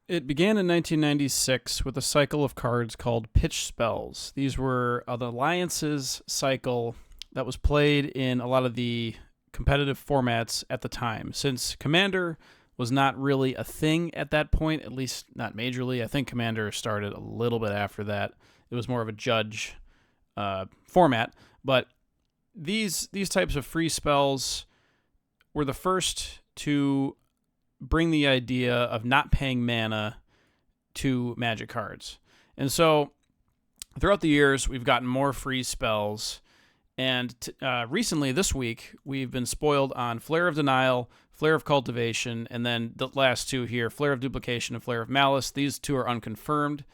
It began in 1996 with a cycle of cards called Pitch Spells. These were the Alliance's cycle that was played in a lot of the competitive formats at the time. Since Commander was not really a thing at that point, at least not majorly. I think Commander started a little bit after that. It was more of a judge format, but these types of free spells were the first to bring the idea of not paying mana to Magic cards. And so throughout the years, we've gotten more free spells. And recently, this week, we've been spoiled on Flare of Denial, Flare of Cultivation, and then the last two here, Flare of Duplication and Flare of Malice. These two are unconfirmed.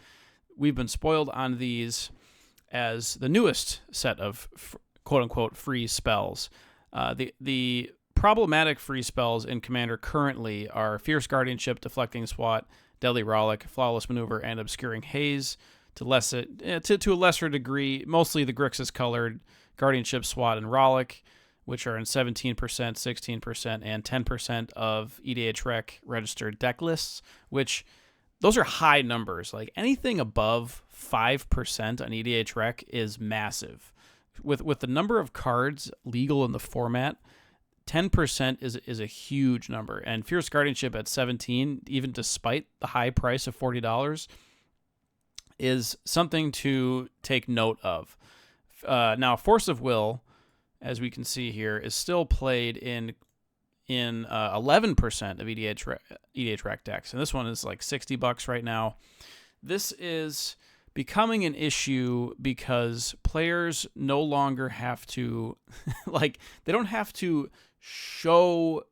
We've been spoiled on these as the newest set of quote-unquote free spells. The problematic free spells in Commander currently are Fierce Guardianship, Deflecting Swat, Deadly Rollick, Flawless Maneuver, and Obscuring Haze. To a lesser degree, mostly the Grixis colored Guardianship, Swat, and Rollick, which are in 17%, 16%, and 10% of EDH Rec registered deck lists, which those are high numbers. Like anything above 5% on EDH Rec is massive. With the number of cards legal in the format, 10% is a huge number. And Fierce Guardianship at 17, even despite the high price of $40, is something to take note of. Now, Force of Will, as we can see here, is still played in 11% of EDH Rec decks, and this one is like $60 right now. This is becoming an issue because players no longer have to, they don't have to show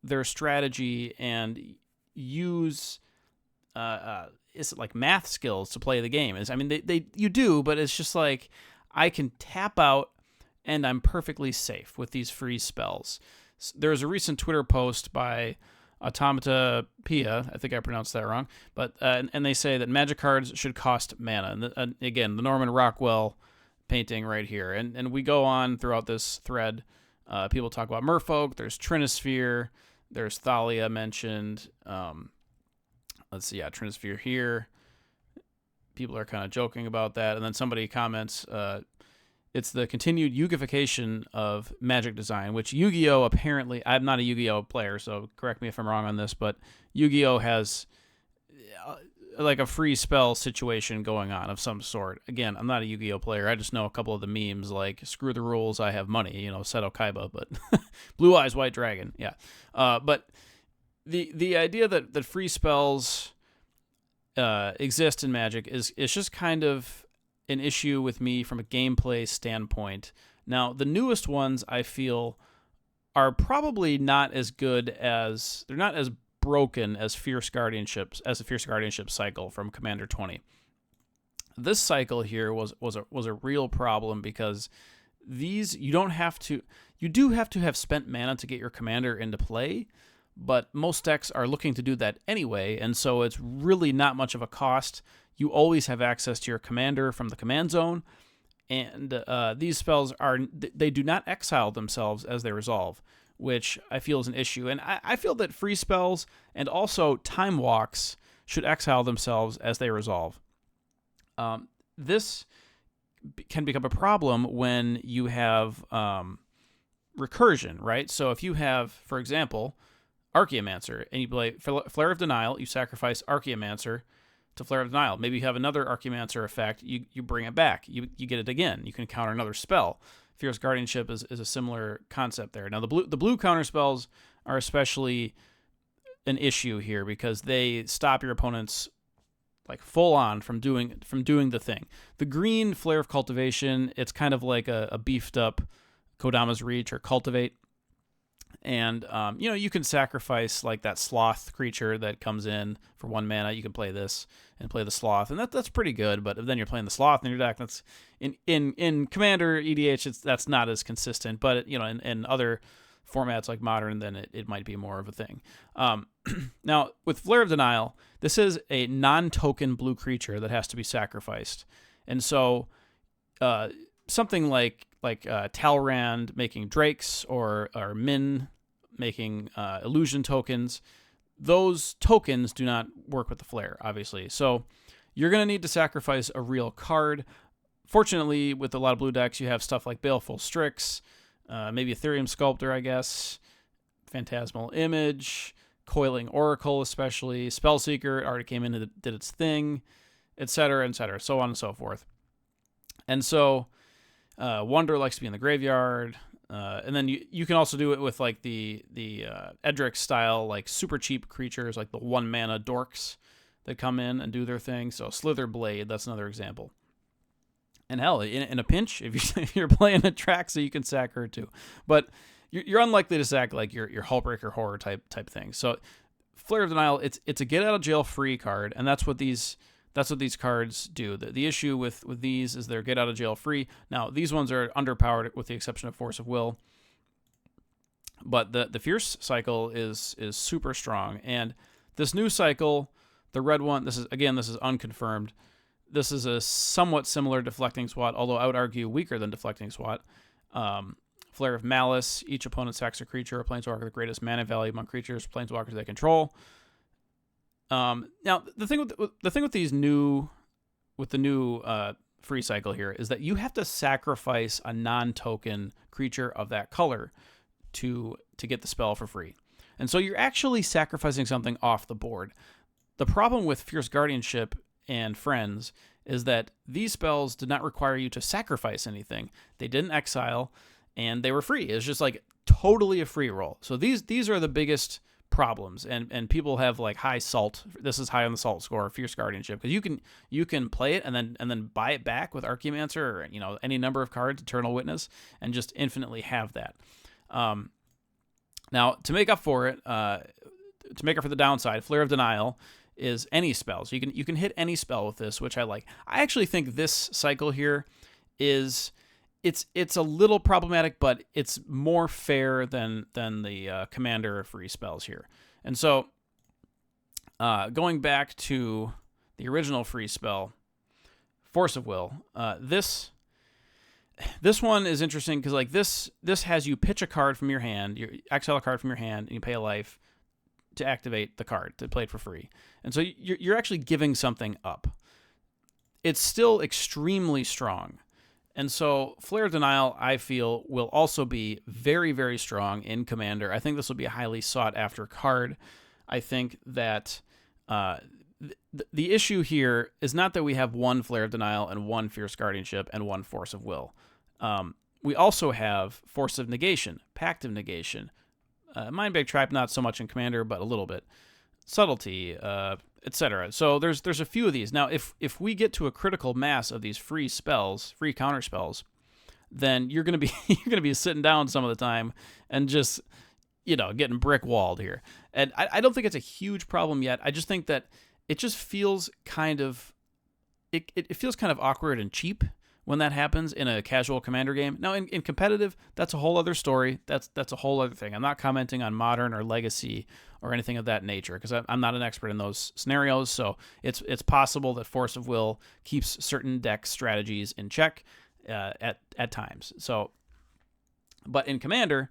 their strategy and use is it like math skills to play the game. You do, but it's just like I can tap out and I'm perfectly safe with these free spells. There's a recent Twitter post by Automata Pia, I think I pronounced that wrong, but and they say that Magic cards should cost mana. And again, the Norman Rockwell painting right here. And we go on throughout this thread. People talk about Merfolk. There's Trinisphere. There's Thalia mentioned. Let's see, Trinisphere here. People are kind of joking about that. And then somebody comments, it's the continued Yugification of Magic design, which Yu-Gi-Oh! Apparently, I'm not a Yu-Gi-Oh! Player, so correct me if I'm wrong on this, but Yu-Gi-Oh! Has like a free spell situation going on of some sort. Again, I'm not a Yu-Gi-Oh! Player. I just know a couple of the memes, like, screw the rules, I have money, Seto Kaiba, but Blue Eyes White Dragon, yeah. But the idea that free spells exist in Magic is just kind of an issue with me from a gameplay standpoint. Now, the newest ones I feel are probably not as good as, they're not as broken as the Fierce Guardianship cycle from Commander 20. This cycle here was a real problem because these you do have to have spent mana to get your commander into play, but most decks are looking to do that anyway, and so it's really not much of a cost. You always have access to your commander from the command zone, and these spells they do not exile themselves as they resolve, which I feel is an issue. And I feel that free spells and also time walks should exile themselves as they resolve. This can become a problem when you have recursion, right? So if you have, for example, Archaeomancer, and you play Flare of Denial, you sacrifice Archaeomancer to Flare of Denial. Maybe you have another Archaeomancer effect, you bring it back, you get it again, you can counter another spell. Fierce Guardianship is a similar concept there. Now, the blue counter spells are especially an issue here because they stop your opponents like full on from doing the thing. The green Flare of Cultivation, it's kind of like a beefed up Kodama's Reach or Cultivate. And, you can sacrifice like that sloth creature that comes in for 1 mana. You can play this and play the sloth, and that's pretty good. But then you're playing the sloth in your deck. That's in Commander EDH. That's not as consistent. But in other formats like Modern, then it might be more of a thing. Now with Flare of Denial, this is a non-token blue creature that has to be sacrificed, and so something like Talrand making Drakes or Min making illusion tokens, those tokens do not work with the Flare, obviously. So you're going to need to sacrifice a real card. Fortunately, with a lot of blue decks, you have stuff like Baleful Strix, maybe Ethereum Sculptor, I guess, Phantasmal Image, Coiling Oracle especially, Spellseeker already came in and did its thing, etc., so on and so forth. And so Wonder likes to be in the graveyard, and then you can also do it with like the Edric style, like super cheap creatures like the 1 mana dorks that come in and do their thing. So Slither Blade, that's another example. And hell, in a pinch, if you're playing a Traxa, you can sack her too. But you're unlikely to sack like your Hullbreaker Horror type thing. So Flare of Denial, it's a get out of jail free card, and that's what these cards do. The issue with these is they're get out of jail free. Now these ones are underpowered with the exception of Force of Will. But the Fierce cycle is super strong, and this new cycle, the red one, this is unconfirmed. This is a somewhat similar Deflecting Swat, although I would argue weaker than Deflecting Swat. Flare of Malice. Each opponent sacks a creature or planeswalker the greatest mana value among creatures, planeswalkers they control. Now the thing with the new free cycle here is that you have to sacrifice a non-token creature of that color to get the spell for free, and so you're actually sacrificing something off the board. The problem with Fierce Guardianship and Friends is that these spells did not require you to sacrifice anything. They didn't exile, and they were free. It's just like totally a free roll. So these are the biggest problems, and people have like high salt. This is high on the salt score, Fierce Guardianship, because you can play it and then buy it back with Archaeomancer or any number of cards, Eternal Witness, and just infinitely have that. Now to make up for it, to make up for the downside, Flare of Denial is any spell. So you can hit any spell with this, which I like. I actually think this cycle here it's a little problematic, but it's more fair than the Commander free spells here. And so going back to the original free spell, Force of Will, this one is interesting because like this has you pitch a card from your hand, you exile a card from your hand, and you pay a life to activate the card, to play it for free. And so you're actually giving something up. It's still extremely strong. And so Flare of Denial, I feel, will also be very, very strong in Commander. I think this will be a highly sought-after card. I think that the issue here is not that we have one Flare of Denial and one Fierce Guardianship and one Force of Will. We also have Force of Negation, Pact of Negation, Mindbag Trap, not so much in Commander, but a little bit. Subtlety, etc. So there's a few of these. Now, if we get to a critical mass of these free spells, free counter spells, then you're gonna be sitting down some of the time and just getting brick walled here. And I don't think it's a huge problem yet. I just think that it just feels kind of it feels kind of awkward and cheap when that happens in a casual Commander game. Now, in competitive, that's a whole other story. That's a whole other thing. I'm not commenting on Modern or Legacy or anything of that nature because I'm not an expert in those scenarios. So it's possible that Force of Will keeps certain deck strategies in check at times. So, but in Commander,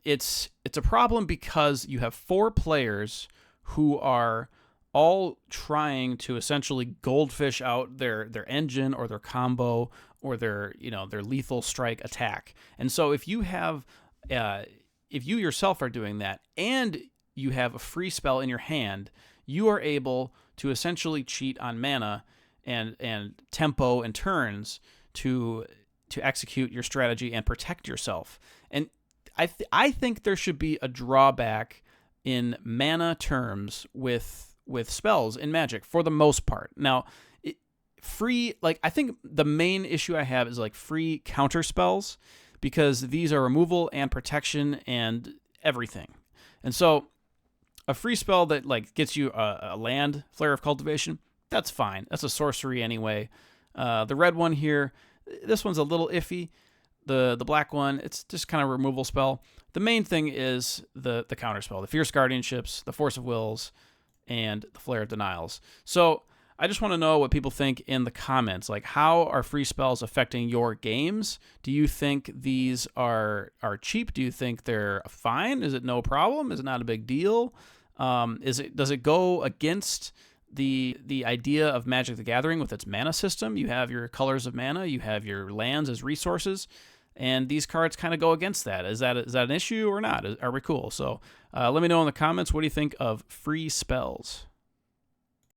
it's a problem because you have 4 players who are all trying to essentially goldfish out their engine or their combo or their lethal strike attack. And so if you have if you yourself are doing that and you have a free spell in your hand, you are able to essentially cheat on mana and tempo and turns to execute your strategy and protect yourself. And I think there should be a drawback in mana terms with spells in Magic for the most part. Now, I think the main issue I have is like free counter spells because these are removal and protection and everything. And so a free spell that like gets you a land, Flare of Cultivation, that's fine. That's a sorcery anyway. The red one here, this one's a little iffy. The black one, it's just kind of a removal spell. The main thing is the counter spell, the Fierce Guardianships, the Force of Wills, and the Flare of Denials. So I just want to know what people think in the comments. Like, how are free spells affecting your games? Do you think these are cheap? Do you think they're fine? Is it no problem? Is it not a big deal? Does it go against the idea of Magic the Gathering with its mana system? You have your colors of mana, you have your lands as resources, and these cards kind of go against that. Is that an issue or not? Are we cool? So let me know in the comments, what do you think of free spells?